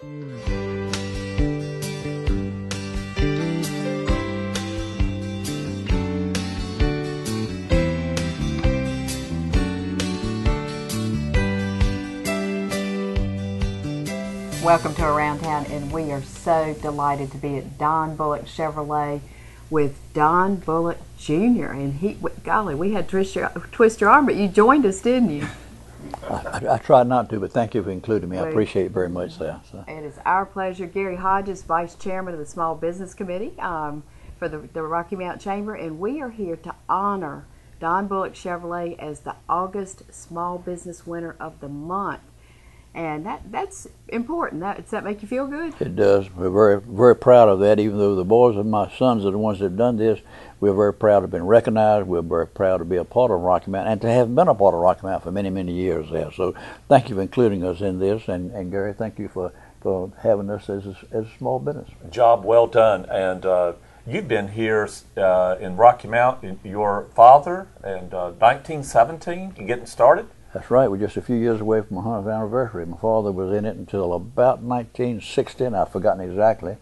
Welcome to Around Town, and we are so delighted to be at Don Bulluck Chevrolet with Don Bulluck Jr. And golly, we had to twist your arm, but you joined us, didn't you? I tried not to, but thank you for including me. I appreciate it very much, sir. So. It is our pleasure. Gary Hodges, Vice Chairman of the Small Business Committee for the Rocky Mount Chamber, and we are here to honor Don Bulluck Chevrolet as the August Small Business Winner of the Month. And that's important. Does that make you feel good? It does. We're very, very proud of that. Even though the boys and my sons are the ones that have done this, we're very proud to have been recognized. We're very proud to be a part of Rocky Mount and to have been a part of Rocky Mount for many, many years there. So thank you for including us in this. And Gary, thank you for having us as a small business. Job well done. And you've been here in Rocky Mount, your father, in 1917, getting started? That's right. We're just a few years away from my 100th anniversary. My father was in it until about 1960, and I've forgotten exactly.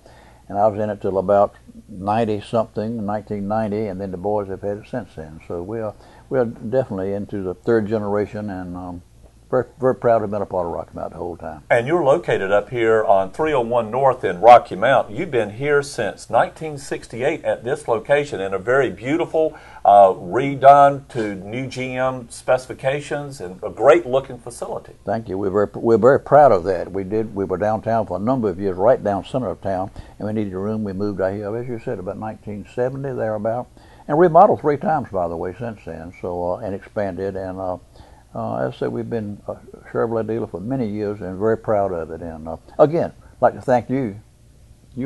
And I was in it till about 90-something, 1990, and then the boys have had it since then. So we are definitely into the third generation, and very, very proud to have been a part of Rocky Mount the whole time. And you're located up here on 301 North in Rocky Mount. You've been here since 1968 at this location in a very beautiful, redone to new GM specifications and a great-looking facility. Thank you. We're very proud of that. We were downtown for a number of years, right down center of town, and we needed a room. We moved out here, as you said, about 1970, thereabout, and remodeled 3 times, by the way, since then. So and expanded and. As I said, we've been a Chevrolet dealer for many years and very proud of it. And again, I'd like to thank you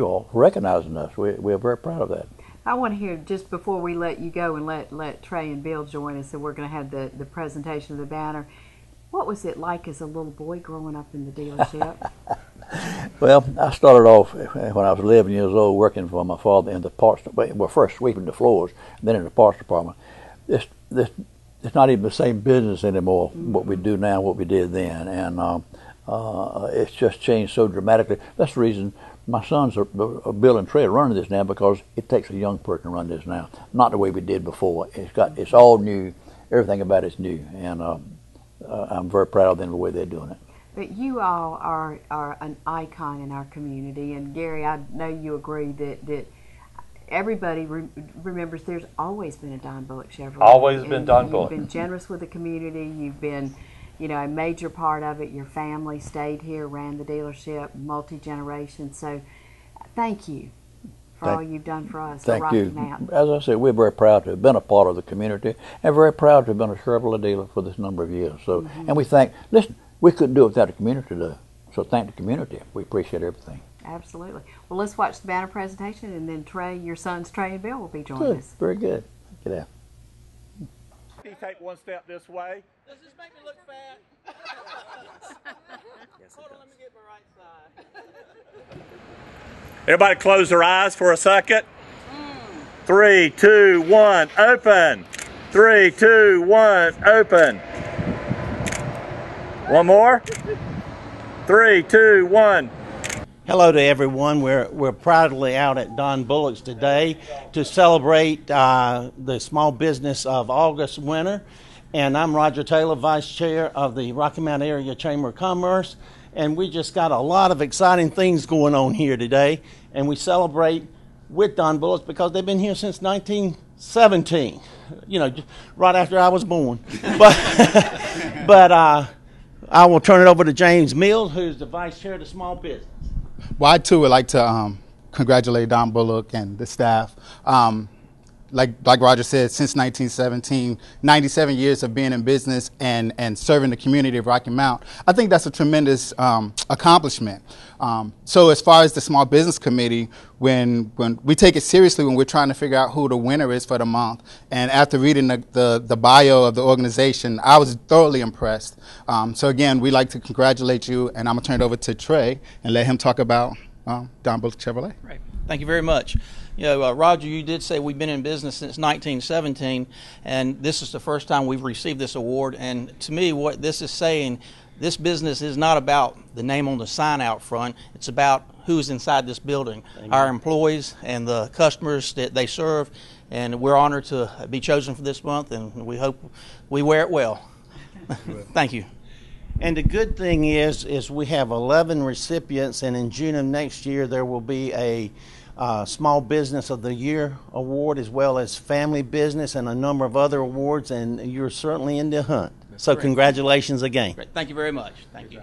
all for recognizing us. We're very proud of that. I want to hear, just before we let you go and let Trey and Bill join us, and we're going to have the presentation of the banner. What was it like as a little boy growing up in the dealership? Well, I started off when I was 11 years old working for my father in the parts, well, first sweeping the floors, then in the parts department. It's not even the same business anymore, what we do now, what we did then. And it's just changed so dramatically. That's the reason my sons, Bill and Trey, are running this now, because it takes a young person to run this now. Not the way we did before. It's all new. Everything about it's new. And I'm very proud of them the way they're doing it. But you all are an icon in our community. And Gary, I know you agree that everybody remembers there's always been a Don Bulluck Chevrolet. Always been Don Bulluck. You've been generous with the community. You've been, a major part of it. Your family stayed here, ran the dealership, multi-generation. So thank you for all you've done for us. Thank you. As I said, we're very proud to have been a part of the community and very proud to have been a Chevrolet dealer for this number of years. So, and listen, we couldn't do it without the community, though. So thank the community. We appreciate everything. Absolutely. Well, let's watch the banner presentation, and then Trey, your sons Trey and Bill, will be joining us. Very good. Get out. You take one step this way. Does this make me look fat? Hold on, let me get my right side. Everybody close their eyes for a second. 3, 2, 1, open. 3, 2, 1, open. One more. 3, 2, 1. Hello to everyone. We're proudly out at Don Bulluck's today to celebrate the small business of August winter. And I'm Roger Taylor, Vice Chair of the Rocky Mount Area Chamber of Commerce. And we just got a lot of exciting things going on here today. And we celebrate with Don Bulluck's because they've been here since 1917, right after I was born. But I will turn it over to James Mills, who's the Vice Chair of the Small Business. Well, I too would like to congratulate Don Bulluck and the staff. Like Roger said, since 1917, 97 years of being in business and serving the community of Rocky Mount. I think that's a tremendous accomplishment. So as far as the Small Business Committee, when we take it seriously when we're trying to figure out who the winner is for the month, and after reading the bio of the organization, I was thoroughly impressed. So again, we'd like to congratulate you, and I'm going to turn it over to Trey and let him talk about Don Bulluck Chevrolet. Right. Thank you very much. You know, Roger, you did say we've been in business since 1917, and this is the first time we've received this award. And to me, what this is saying, this business is not about the name on the sign out front. It's about who's inside this building, our employees and the customers that they serve. And we're honored to be chosen for this month, and we hope we wear it well. Thank you. And the good thing is we have 11 recipients, and in June of next year there will be a Small Business of the Year award, as well as Family Business and a number of other awards, and you're certainly in the hunt. So great. Congratulations again. Great. Thank you very much. Thank you.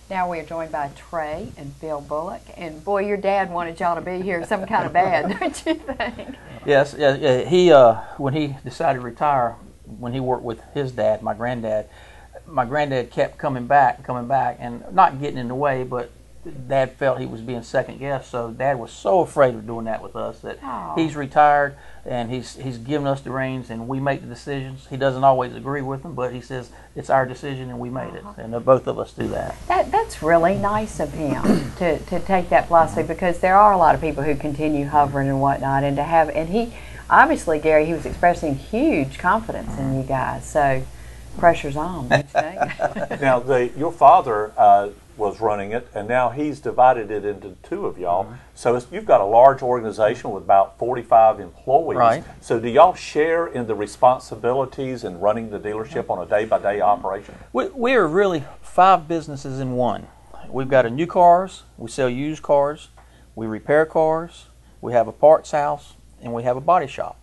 Now we are joined by Trey and Phil Bulluck, and boy, your dad wanted y'all to be here some kind of bad, don't you think? Yes, yeah. He when he decided to retire, when he worked with his dad, my granddad kept coming back, and not getting in the way, but Dad felt he was being second guessed, so Dad was so afraid of doing that with us that he's retired and he's given us the reins, and we make the decisions. He doesn't always agree with them, but he says it's our decision and we made it, and both of us do that. That's really nice of him to take that philosophy, because there are a lot of people who continue hovering and whatnot, and to have, and he obviously, Gary, he was expressing huge confidence in you guys, so pressure's on, don't you think? Now, your father was running it, and now he's divided it into two of y'all. So you've got a large organization with about 45 employees. Right. So do y'all share in the responsibilities in running the dealership on a day-by-day operation? We are really 5 businesses in one. We've got a new cars, we sell used cars, we repair cars, we have a parts house, and we have a body shop.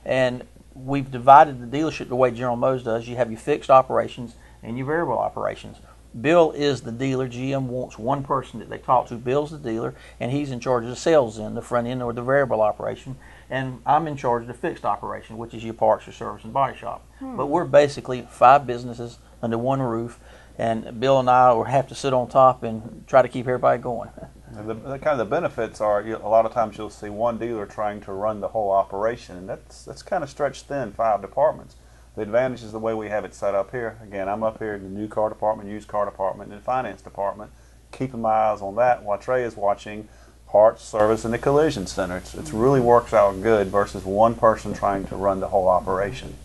And we've divided the dealership the way General Motors does. You have your fixed operations and your variable operations. Bill is the dealer. GM wants one person that they talk to. Bill's the dealer, and he's in charge of the sales end, the front end, or the variable operation. And I'm in charge of the fixed operation, which is your parts, your service, and body shop. But we're basically 5 businesses under one roof, and Bill and I will have to sit on top and try to keep everybody going. The kind of the benefits are, a lot of times you'll see one dealer trying to run the whole operation, and that's kind of stretched thin, 5 departments. The advantage is the way we have it set up here. Again, I'm up here in the new car department, used car department, and the finance department, keeping my eyes on that while Trey is watching parts, service, and the collision center. It really works out good versus one person trying to run the whole operation.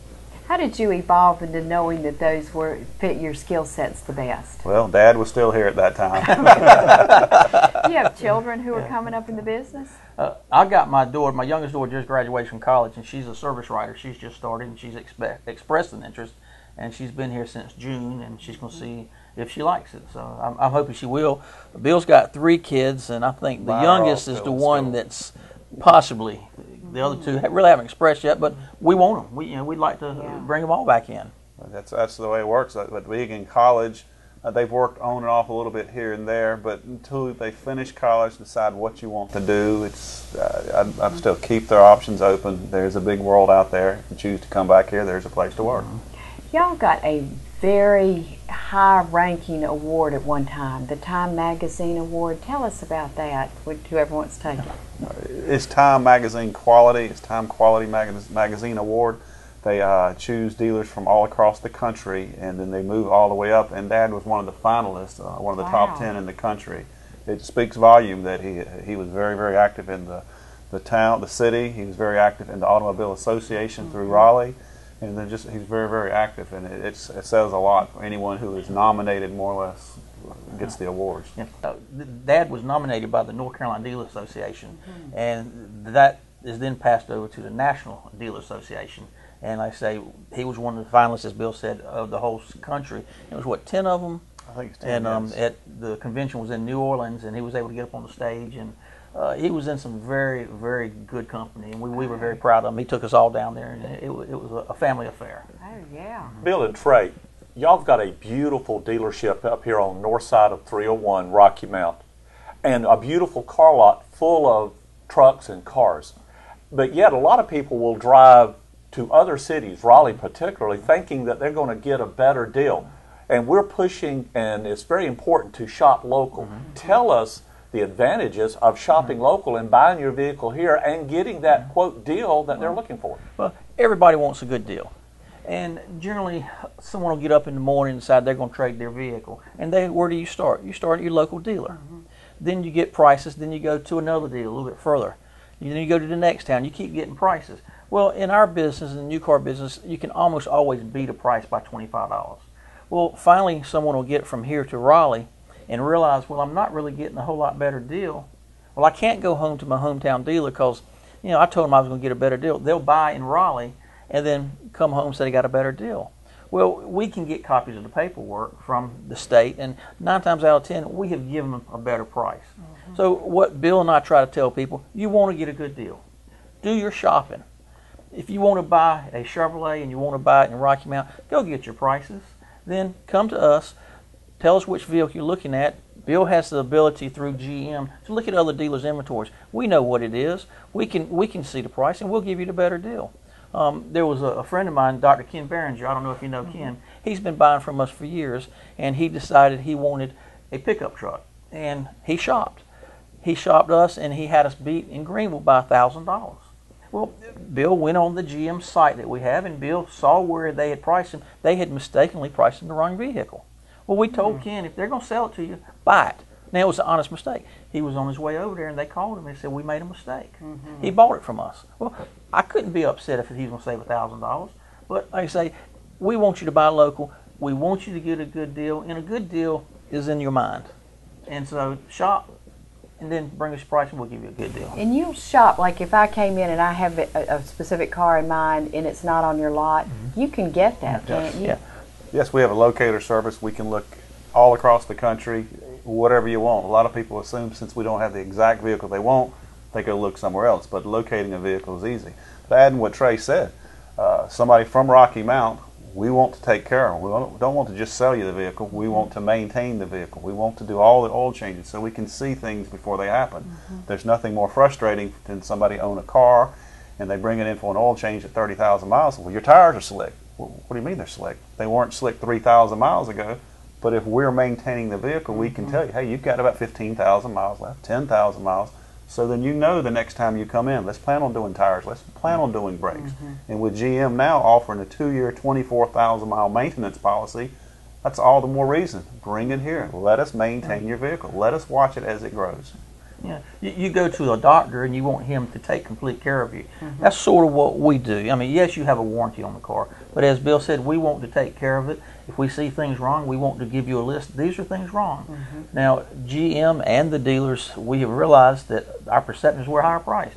How did you evolve into knowing that those fit your skill sets the best? Well, Dad was still here at that time. You have children who are coming up in the business? I got my youngest daughter just graduated from college, and she's a service writer. She's just started, and she's expressed an interest, and she's been here since June, and she's going to see if she likes it. So I'm hoping she will. Bill's got 3 kids, and I think the youngest is the one that's possibly. The other 2 really haven't expressed yet, but we want them. We'd like to bring them all back in. That's the way it works. But being in college, they've worked on and off a little bit here and there, but until they finish college, decide what you want to do, I'd still keep their options open. There's a big world out there. If you choose to come back here, there's a place to work. Y'all got a very high-ranking award at one time, the Time Magazine Award. Tell us about that, whoever wants to take it. It's Time Magazine Quality. It's Time Quality Magazine Award. They choose dealers from all across the country, and then they move all the way up. And Dad was one of the finalists, one of the top 10 in the country. It speaks volume that he was very, very active in the town, the city. He was very active in the Automobile Association through Raleigh. And then he's very, very active, and it says a lot for anyone who is nominated, more or less, gets the awards. Yeah. Dad was nominated by the North Carolina Dealer Association, and that is then passed over to the National Dealer Association. And like I say, he was one of the finalists, as Bill said, of the whole country. It was, 10 of them? I think it's 10, And yes. at the convention was in New Orleans, and he was able to get up on the stage, and he was in some very, very good company, and we were very proud of him. He took us all down there, and it was a family affair. Oh, yeah. Bill and Trey, y'all have got a beautiful dealership up here on the north side of 301 Rocky Mount, and a beautiful car lot full of trucks and cars. But yet a lot of people will drive to other cities, Raleigh particularly, thinking that they're going to get a better deal. And we're pushing, and it's very important to shop local. Tell us the advantages of shopping local and buying your vehicle here and getting that, quote, deal that they're looking for. Well, everybody wants a good deal. And generally, someone will get up in the morning and decide they're going to trade their vehicle. And where do you start? You start at your local dealer. Then you get prices. Then you go to another deal a little bit further. Then you go to the next town. You keep getting prices. Well, in our business, in the new car business, you can almost always beat a price by $25. Well, finally, someone will get from here to Raleigh and realize, well, I'm not really getting a whole lot better deal. Well, I can't go home to my hometown dealer because, I told them I was going to get a better deal. They'll buy in Raleigh and then come home and say they got a better deal. Well, we can get copies of the paperwork from the state, and 9 times out of 10, we have given them a better price. So what Bill and I try to tell people, you want to get a good deal. Do your shopping. If you want to buy a Chevrolet and you want to buy it in Rocky Mount, go get your prices. Then come to us, tell us which vehicle you're looking at. Bill has the ability through GM to look at other dealers' inventories. We know what it is. We can see the price, and we'll give you the better deal. There was a friend of mine, Dr. Ken Behringer. I don't know if you know Ken. He's been buying from us for years, and he decided he wanted a pickup truck, and he shopped. He shopped us, and he had us beat in Greenville by $1,000. Well, Bill went on the GM site that we have, and Bill saw where they had priced him. They had mistakenly priced him the wrong vehicle. Well, we told Ken, if they're going to sell it to you, buy it. Now, it was an honest mistake. He was on his way over there, and they called him and said, we made a mistake. He bought it from us. Well, I couldn't be upset if he was going to save $1,000. But like I say, we want you to buy local. We want you to get a good deal, and a good deal is in your mind. And so shop, and then bring us your price, and we'll give you a good deal. And you'll shop, like if I came in and I have a specific car in mind and it's not on your lot, you can get that, can't you? Yeah. Yes, we have a locator service. We can look all across the country, whatever you want. A lot of people assume since we don't have the exact vehicle they want, they go look somewhere else. But locating a vehicle is easy. But adding what Trey said, somebody from Rocky Mount, we want to take care of them. We don't want to just sell you the vehicle. We want to maintain the vehicle. We want to do all the oil changes so we can see things before they happen. There's nothing more frustrating than somebody own a car and they bring it in for an oil change at 30,000 miles. Well, your tires are slick. Well, what do you mean they're slick? They weren't slick 3,000 miles ago. But if we're maintaining the vehicle, we can tell you, hey, you've got about 15,000 miles left, 10,000 miles. So then you know the next time you come in, let's plan on doing tires, let's plan on doing brakes. And with GM now offering a 2-year, 24,000-mile maintenance policy, that's all the more reason. Bring it here. Let us maintain your vehicle. Let us watch it as it grows. Yeah, you go to a doctor and you want him to take complete care of you. That's sort of what we do. I mean, yes, you have a warranty on the car, but as Bill said, we want to take care of it. If we see things wrong, we want to give you a list. These are things wrong. Now, GM and the dealers, we have realized that our perceptions were higher priced.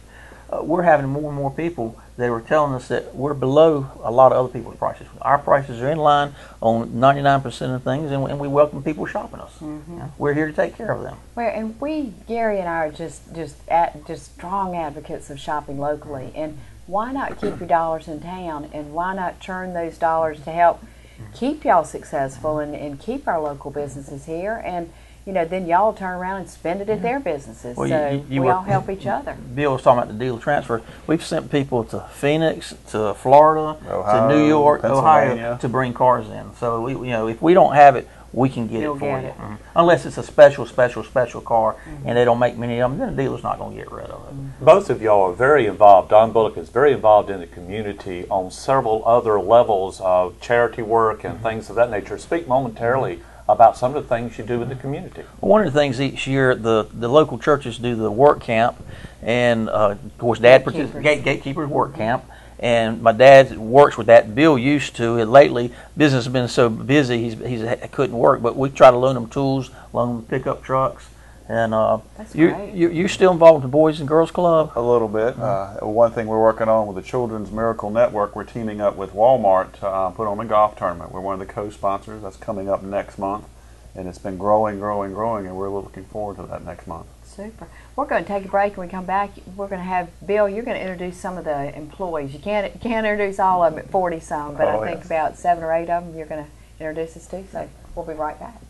We're having more and more people that are telling us that we're below a lot of other people's prices. Our prices are in line on 99% of things, and we welcome people shopping us. We're here to take care of them. Well, and Gary and I are just strong advocates of shopping locally. And why not keep your dollars in town, and why not turn those dollars to help keep y'all successful and keep our local businesses here, and then y'all turn around and spend it at their businesses. Well, so we all help each other. Bill was talking about the dealer transfer. We've sent people to Phoenix, to Florida, Ohio, to New York, Pennsylvania. Ohio to bring cars in. So if we don't have it, we can get You'll it for get you. it. Unless it's a special car, and they don't make many of them, then the dealer's not going to get rid of it. Both of y'all are very involved. Don Bulluck is very involved in the community on several other levels of charity work and things of that nature. Speak momentarily about some of the things you do in the community. One of the things each year, the local churches do the work camp, and of course, Dad participates gatekeepers work camp. And my dad works with that. Bill used to. And lately, business has been so busy, he couldn't work. But we try to loan him tools, loan him pickup trucks. And That's great. you're still involved with the Boys and Girls Club? A little bit. One thing we're working on with the Children's Miracle Network, we're teaming up with Walmart to put on a golf tournament. We're one of the co-sponsors. That's coming up next month. And it's been growing, and we're looking forward to that next month. Super. We're going to take a break. When we come back, we're going to have Bill. You're going to introduce some of the employees. You can't introduce all of them at 40 some, but I think about 7 or 8 of them you're going to introduce us to. So we'll be right back.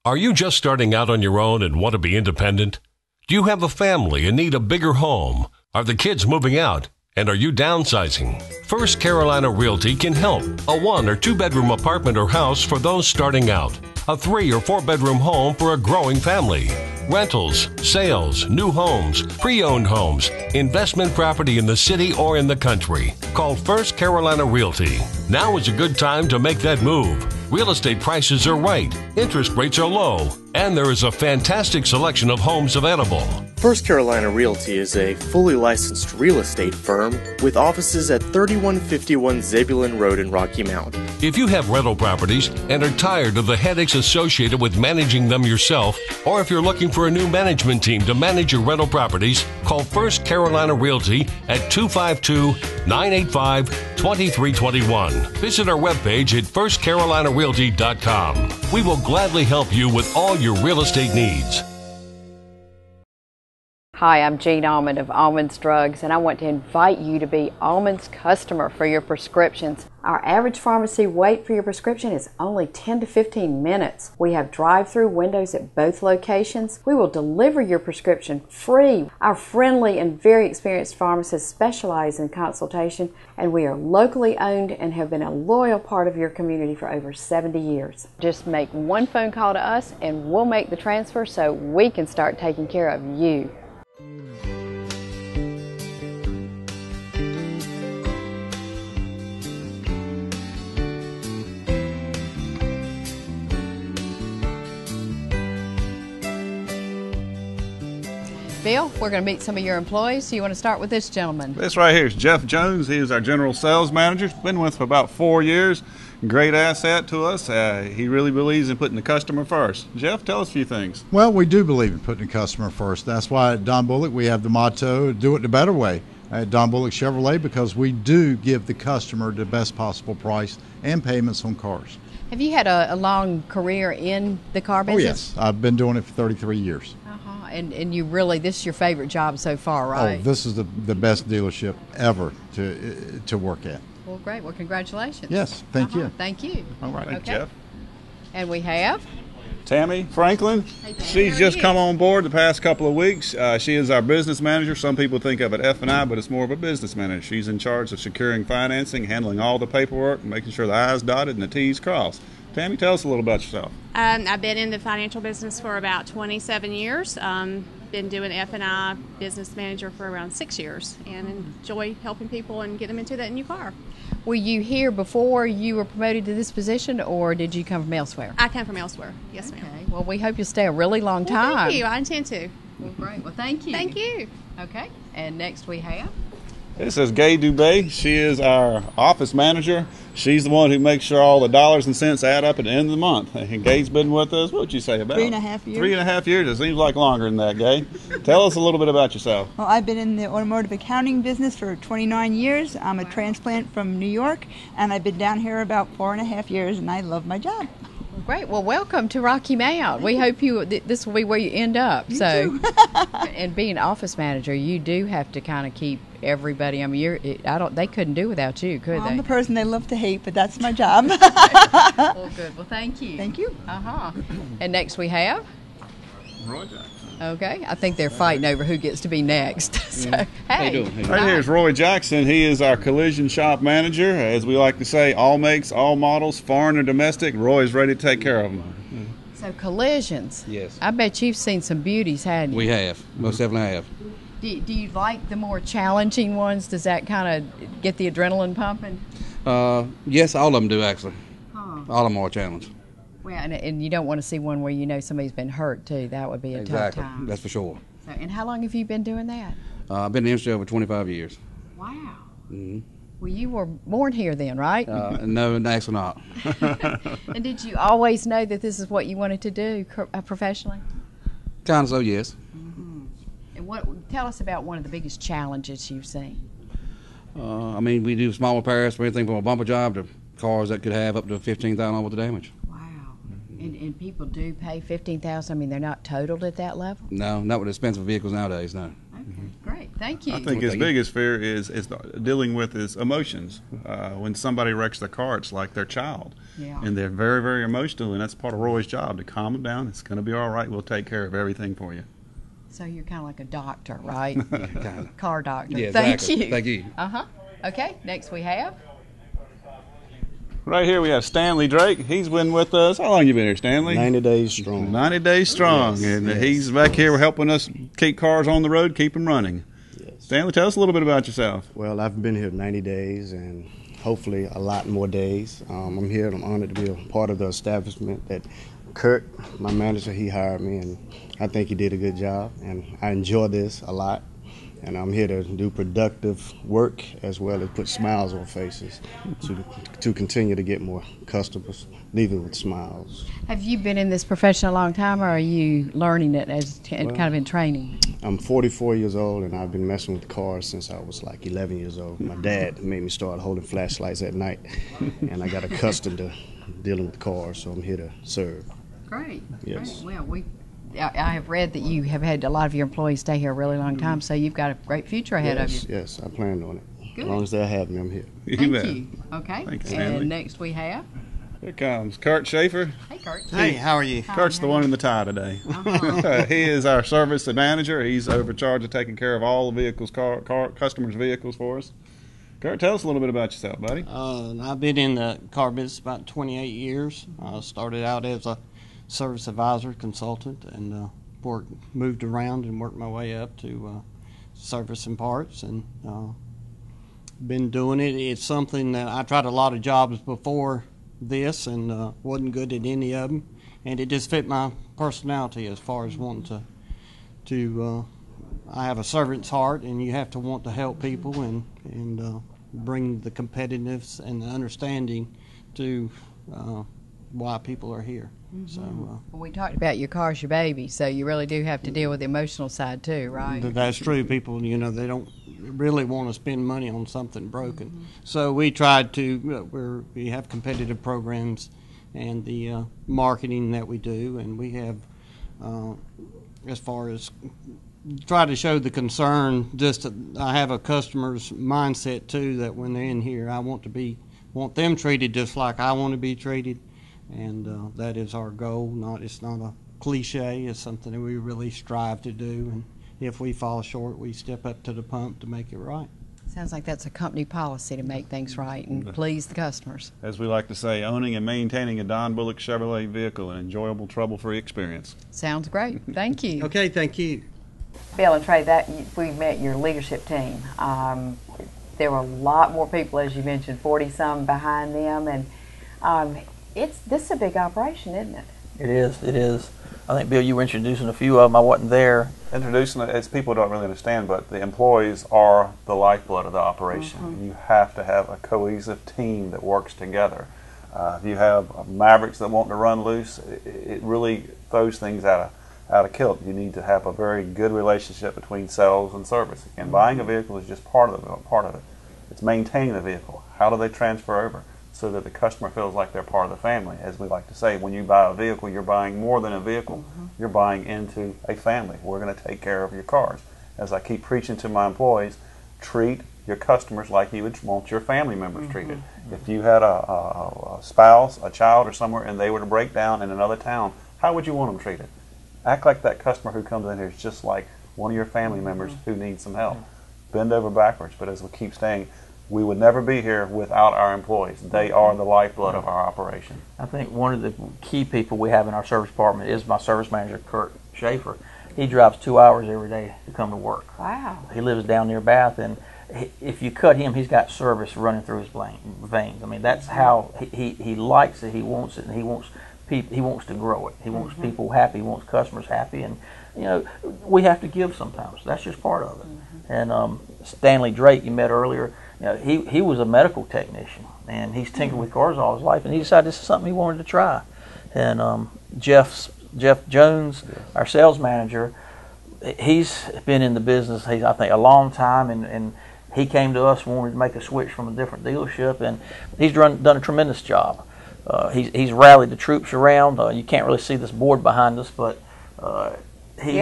Are you just starting out on your own and want to be independent? Do you have a family and need a bigger home? Are the kids moving out? And are you downsizing? First Carolina Realty can help. A 1- or 2-bedroom apartment or house for those starting out. a 3 or 4 bedroom home for a growing family. Rentals, sales, new homes, pre-owned homes, investment property in the city or in the country. Call First Carolina Realty. Now is a good time to make that move. Real estate prices are right, interest rates are low, and there is a fantastic selection of homes available. First Carolina Realty is a fully licensed real estate firm with offices at 3151 Zebulon Road in Rocky Mount. If you have rental properties and are tired of the headaches associated with managing them yourself, or if you're looking for a new management team to manage your rental properties, call First Carolina Realty at 252-985-2321. Visit our webpage at firstcarolinarealty.com. We will gladly help you with all your real estate needs. Hi, I'm Jean Almond of Almond's Drugs, and I want to invite you to be Almond's customer for your prescriptions. Our average pharmacy wait for your prescription is only 10 to 15 minutes. We have drive-through windows at both locations. We will deliver your prescription free. Our friendly and very experienced pharmacists specialize in consultation, and we are locally owned and have been a loyal part of your community for over 70 years. Just make one phone call to us and we'll make the transfer so we can start taking care of you. Bill, we're going to meet some of your employees. So you want to start with this gentleman? This right here is Jeff Jones. He is our general sales manager. Been with us for about 4 years. Great asset to us. He really believes in putting the customer first. Jeff, tell us a few things. Well, we do believe in putting the customer first. That's why at Don Bulluck we have the motto, do it the better way at Don Bulluck Chevrolet, because we do give the customer the best possible price and payments on cars. Have you had a long career in the car business? Oh, yes. I've been doing it for 33 years. And you really, this is your favorite job so far, right? Oh, this is the best dealership ever to work at. Well, great. Well, congratulations. Yes, thank you. Thank you. All right, okay. Jeff. And we have Tammy Franklin. Hey, Tammy, She's just come on board the past couple of weeks. She is our business manager. Some people think of it F&I, but it's more of a business manager. She's in charge of securing financing, handling all the paperwork, making sure the I's dotted and the T's crossed. Tammy, tell us a little about yourself. I've been in the financial business for about 27 years. Been doing F&I business manager for around 6 years and enjoy helping people and get them into that new car. Were you here before you were promoted to this position, or did you come from elsewhere? I come from elsewhere. Yes, ma'am. Well, we hope you'll stay a really long time. Thank you. I intend to. Well, great. Well, thank you. Thank you. Okay. And next we have This is Gay Dubé. She is our office manager. She's the one who makes sure all the dollars and cents add up at the end of the month. And Gay's been with us, what would you say, about 3.5 years. 3.5 years. It seems like longer than that, Gay. Tell us a little bit about yourself. Well, I've been in the automotive accounting business for 29 years. I'm a transplant from New York, and I've been down here about 4.5 years, and I love my job. Great. Well, welcome to Rocky Mount. We hope this will be where you end up. You so, too. and being office manager, you do have to kind of keep everybody. I mean, they couldn't do without you, could they? I'm the person they love to hate, but that's my job. Well, good. Well, thank you. Thank you. And next we have Roy Jackson. Okay. I think they're fighting over who gets to be next. So, hey. How you doing? Right here is Roy Jackson. He is our collision shop manager. As we like to say, all makes, all models, foreign or domestic. Roy's ready to take care of them. So collisions. Yes. I bet you've seen some beauties, hadn't you? We have. Most definitely have. Do you like the more challenging ones? Does that kind of get the adrenaline pumping? Yes, all of them do, actually. Huh. All of them are a challenge. Well, and you don't want to see one where you know somebody's been hurt, too. That would be a tough time. That's for sure. So, and how long have you been doing that? I've been in the industry over 25 years. Wow. Mm-hmm. Well, you were born here then, right? No, actually not. And did you always know that this is what you wanted to do professionally? Kind of so, yes. Mm-hmm. And tell us about one of the biggest challenges you've seen. I mean, we do small repairs for anything from a bumper job to cars that could have up to $15,000 worth of damage. Wow. And people do pay $15,000. I mean, they're not totaled at that level? No, not with expensive vehicles nowadays, no. Okay, great. Thank you. I think his biggest fear is dealing with his emotions. When somebody wrecks their car, it's like their child. Yeah. And they're very, very emotional, and that's part of Roy's job, to calm them down. It's going to be all right. We'll take care of everything for you. So you're kind of like a doctor, right? Kind of. Car doctor. Yeah, Thank exactly. you. Thank you. Okay, next we have right here we have Stanley Drake. He's been with us. How long you been here, Stanley? 90 days strong. 90 days strong. Yes, and yes. he's back here helping us keep cars on the road, keep them running. Yes. Stanley, tell us a little bit about yourself. Well, I've been here 90 days and hopefully a lot more days. I'm here and I'm honored to be a part of the establishment that Kurt, my manager, he hired me, and I think he did a good job, and I enjoy this a lot. And I'm here to do productive work as well as put smiles on faces to continue to get more customers leaving with smiles. Have you been in this profession a long time, or are you learning it as kind of in training? I'm 44 years old, and I've been messing with cars since I was like 11 years old. My dad made me start holding flashlights at night, and I got accustomed to dealing with cars, so I'm here to serve. Great. Yes. Great. Well, I have read that you have had a lot of your employees stay here a really long time, so you've got a great future ahead of you. Yes, I plan on it. Good. As long as they'll have me, I'm here. Thank you. Okay. Thanks, Stanley. And next we have. Here comes Kurt Schaefer. Hey, Kurt. Hey, how are you? Kurt's the one in the tie today. He is our service manager. He's overcharged of taking care of all the vehicles, customers' vehicles for us. Kurt, tell us a little bit about yourself, buddy. I've been in the car business about 28 years. I started out as a service advisor, consultant, and moved around and worked my way up to service and parts, and been doing it. It's something that I tried a lot of jobs before this and wasn't good at any of them, and it just fit my personality as far as wanting to I have a servant's heart, and you have to want to help people and bring the competitiveness and the understanding to why people are here. Mm-hmm. So well, we talked about your car's your baby, so you really do have to deal with the emotional side too, right? That's true. People, they don't really want to spend money on something broken. Mm-hmm. So we tried to, we have competitive programs and the marketing that we do, and we have, as far as try to show the concern, I have a customer's mindset too, that when they're in here, I want them treated just like I want to be treated. And that is our goal. It's not a cliche. It's something that we really strive to do. And if we fall short, we step up to the pump to make it right. Sounds like that's a company policy to make things right and please the customers. As we like to say, owning and maintaining a Don Bulluck Chevrolet vehicle, an enjoyable, trouble-free experience. Sounds great. Thank you. Okay, thank you. Bill and Trey, we met your leadership team. There were a lot more people, as you mentioned, 40-some behind them, and this is a big operation, isn't it? It is. I think, Bill, you were introducing a few of them. I wasn't there. Introducing it, as people don't really understand, but the employees are the lifeblood of the operation. Mm-hmm. You have to have a cohesive team that works together. If you have mavericks that want to run loose, it really throws things out of kilt. You need to have a very good relationship between sales and service. And buying a vehicle is just part of it. It's maintaining the vehicle. How do they transfer over so that the customer feels like they're part of the family? As we like to say, when you buy a vehicle, you're buying more than a vehicle. Mm-hmm. You're buying into a family. We're going to take care of your cars. As I keep preaching to my employees, treat your customers like you would want your family members mm-hmm. treated. If you had a spouse, a child, or somewhere, and they were to break down in another town, how would you want them treated? Act like that customer who comes in here is just like one of your family members who needs some help. Bend over backwards. But as we keep saying, we would never be here without our employees. They are the lifeblood of our operation. I think one of the key people we have in our service department is my service manager, Kurt Schaefer. He drives 2 hours every day to come to work. Wow. He lives down near Bath, and if you cut him, he's got service running through his veins. I mean, that's how he likes it. He wants it, and he wants to grow it. He wants mm-hmm. people happy. He wants customers happy, and we have to give sometimes. That's just part of it. Mm-hmm. And Stanley Drake, you met earlier. He was a medical technician, and he's tinkered with cars all his life, and he decided this is something he wanted to try. And Jeff Jones, our sales manager, he's been in the business, I think, a long time, and he came to us and wanted to make a switch from a different dealership, and he's done a tremendous job. He's rallied the troops around. You can't really see this board behind us, but he's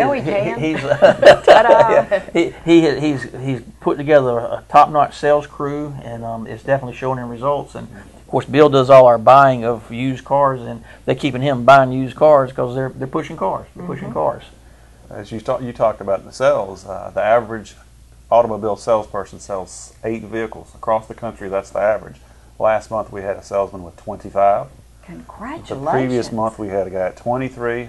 put together a top-notch sales crew, and it's definitely showing him results. And of course, Bill does all our buying of used cars, and they're keeping him buying used cars because they're pushing cars. They're mm-hmm. pushing cars. As you talked about the sales, the average automobile salesperson sells 8 vehicles across the country. That's the average. Last month we had a salesman with 25. Congratulations. The previous month we had a guy at 23,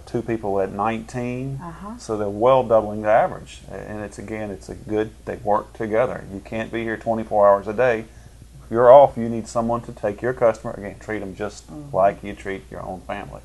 2 people at 19. So they're well doubling the average. And it's a good, they work together. You can't be here 24 hours a day. If you're off, you need someone to take your customer, again, treat them just like you treat your own family.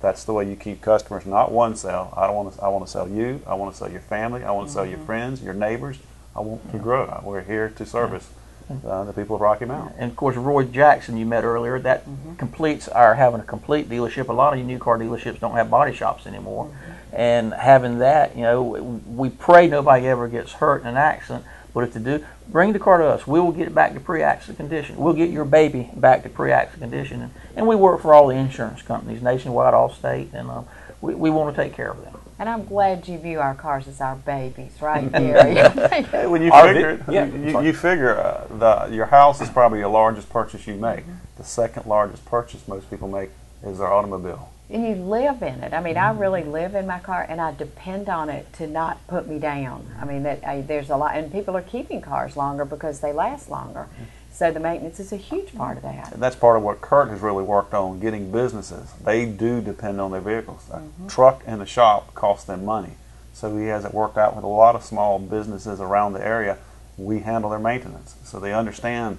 That's the way you keep customers, not one sell. I want to sell you. I want to sell your family. I want to sell your friends, your neighbors. I want to grow. We're here to service the people of Rocky Mount. And of course, Roy Jackson, you met earlier, that completes our having a complete dealership. A lot of you new car dealerships don't have body shops anymore. And having that, you know, we pray nobody ever gets hurt in an accident. But if they do, bring the car to us. We will get it back to pre-accident condition. We'll get your baby back to pre-accident condition. And we work for all the insurance companies, nationwide, Allstate, and we want to take care of them. And I'm glad you view our cars as our babies, right, Gary? When you figure, your house is probably your largest purchase you make. The second largest purchase most people make is their automobile. And you live in it. I mean, I really live in my car, and I depend on it to not put me down. I mean, there's a lot, and people are keeping cars longer because they last longer. So the maintenance is a huge part of that. And that's part of what Kurt has really worked on, getting businesses. They do depend on their vehicles. A truck in the shop costs them money. So he has it worked out with a lot of small businesses around the area. We handle their maintenance. So they understand,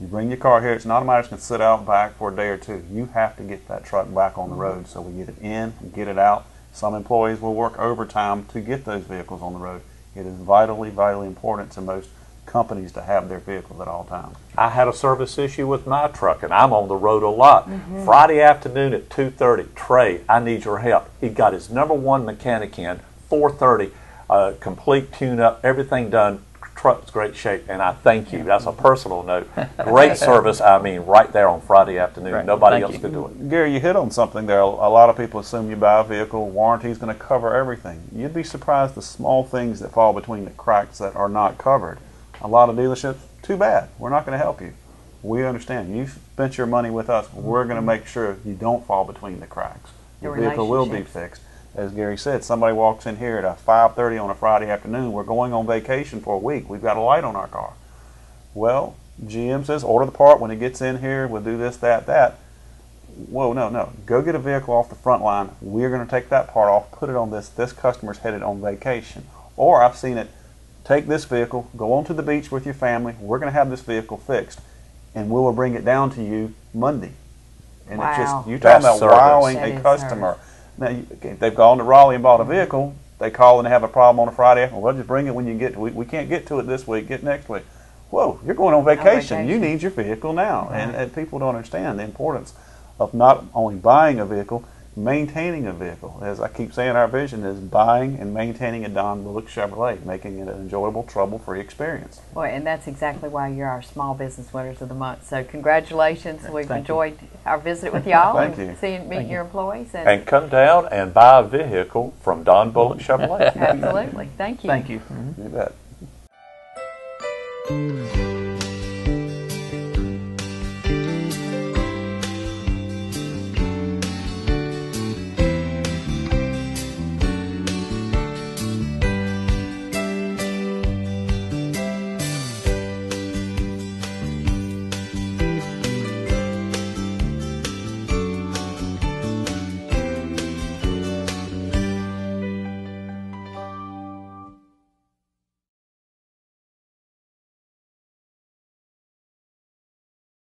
you bring your car here, it's not a matter of going to sit out back for a day or two. You have to get that truck back on the road. So we get it in, get it out. Some employees will work overtime to get those vehicles on the road. It is vitally, vitally important to most companies to have their vehicles at all times. I had a service issue with my truck, and I'm on the road a lot. Friday afternoon at 2:30, Trey, I need your help. He got his #1 mechanic in, 4:30, complete tune-up, everything done. Truck's great shape, and I thank you. That's a personal note. Great service, I mean, right there on Friday afternoon. Right. Nobody else could do it. Gary, you hit on something there. A lot of people assume you buy a vehicle, warranty is going to cover everything. You'd be surprised the small things that fall between the cracks that are not covered. A lot of dealerships, too bad, we're not going to help you. We understand. You've spent your money with us. We're going to make sure you don't fall between the cracks. Your vehicle will be fixed. As Gary said, somebody walks in here at 5:30 on a Friday afternoon, we're going on vacation for a week, we've got a light on our car. Well, GM says, order the part, when it gets in here, we'll do this, that. Whoa, no. Go get a vehicle off the front line. We're going to take that part off, put it on this. This customer's headed on vacation. Or I've seen it, take this vehicle, go on to the beach with your family, we're going to have this vehicle fixed, and we will bring it down to you Monday. And it's just, you're talking about wowing a customer. Now, they've gone to Raleigh and bought a vehicle, they call and they have a problem on a Friday, well, just bring it when you get to it. We can't get to it this week, get next week. Whoa, you're going on vacation. You need your vehicle now. Right. And people don't understand the importance of not only buying a vehicle, maintaining a vehicle. As I keep saying, our vision is buying and maintaining a Don Bulluck Chevrolet, making it an enjoyable, trouble-free experience. Well, and that's exactly why you're our Small Business Winners of the Month. So congratulations. We've enjoyed our visit with y'all and meeting your employees. And come down and buy a vehicle from Don Bulluck Chevrolet. Absolutely. Thank you. Thank you. You bet.